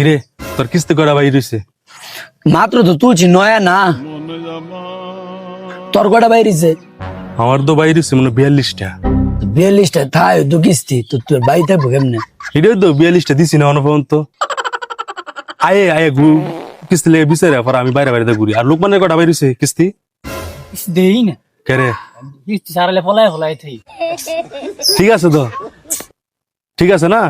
কিরে তোর কিস্তি করা বাইর হইছে? মাত্র তো তুলছি নয়া না, তোর কটা বাইরেছে? আমার তো বাইর হইছে মনে 42টা। 42টা থাই তো কিস্তি তো তোর বাড়ি থাকবো কেমনে? এটাই তো 42টা দিছি না অনপর্যন্ত। আয়ে আয়ে কিস্তি লেগে বিচারে পর আমি বাইরে বাইরে ঘুরি। আর লোকমানের কটা বাইর হইছে কিস্তি? দেই না কেরে কিস্তি সারালে ফলাই থাই। ঠিক আছে তো, ঠিক আছে না,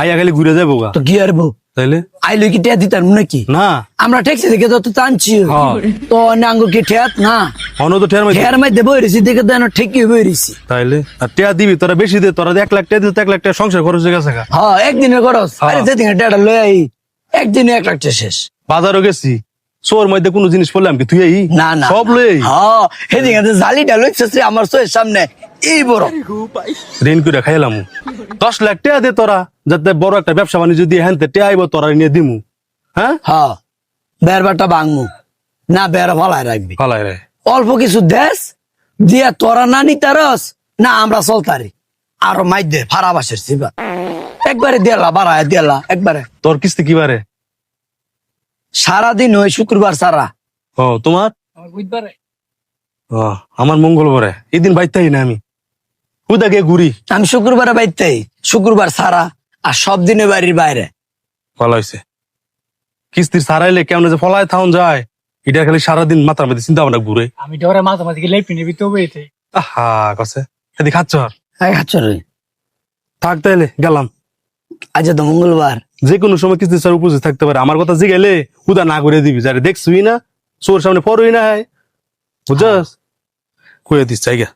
আইয়া খালি ঘুরে যাবো গা তো কি আরবো তাইলে। আইলো কি টিয়া দিতাম নাকি? না আমরা ট্যাক্সি দেখে তো টানছি হ্যাঁ। তো নাঙ্গো কি ঠেয়াত না অন তো ঠের মাইছে ঠেয়ার মধ্যে বইরেছি দেখে তো ঠেকিয়ে বইরেছি। তাইলে। আর টিয়া দিবি তোরা বেশি দে, তোরা 1 লাখ টিয়া দিতে 1 লাখ টাকা সংসার খরচ হয়ে গেছে গা। হ্যাঁ একদিনের খরচ। আরে যেদিন টেটা লই আই একদিনে 1 লাখ টাকা শেষ। বাজারও গেছি, শোর মধ্যে কোনো জিনিস পড়লাম কি তুই এই না না সব লই হ্যাঁ সেদিন জালিটা লইছে আমার চোখের সামনে এই বড় ঋণ করে খাইলাম। 10 লাখ টাকা দে তোরা, যাতে বড় একটা ব্যবসা বাণিজ্য দিয়ে হ্যান্তে টিয়া আইব তোরা নিয়ে দিমু। হ্যাঁ হ্যাঁ বেরবারটা ভাঙমু না বের ভালাই রাখবি। ফালাই রে অল্প কিছু দেশ দিয়া তোরা না নিতারস না আমরা চলতারি আরো মাই দে ফারা বাসের সিবা একবারে দিয়ালা বাড়ায় দিয়ালা একবারে। তোর কিস্তি কিবারে? সারাদিন ওই শুক্রবার সারা। ও তোমার? আমার বুঝবারে ও আমার মঙ্গলবারে। এই দিন বাইতেই না আমি কোথা গিয়ে ঘুরি। আমি শুক্রবারে বাইতে শুক্রবার সারা আর সব দিনে বাড়ির বাইরে। ভালো হয়েছে। কিস্তির সারাইলে কেমন যে ফলায় থাউন যায়, এটা খালি সারাদিন মাথার মধ্যে চিন্তা ভাবনা ঘুরে। আমি ডরে মাঝে গেলে পিনে ভিতরে বইতে আহা কসে এদি খাচ্ছ আর আচ্ছা রে থাক তাইলে গেলাম। আজ তো মঙ্গলবার। যে কোনো সময় কিস্তি ছাড়া উপস্থিত থাকতে পারে। আমার কথা জিগাইলে হুদা না করে দিবি, যারে দেখছুই না চোর সামনে পড়ই না হয় বুঝছস, কয়ে দিস জায়গা।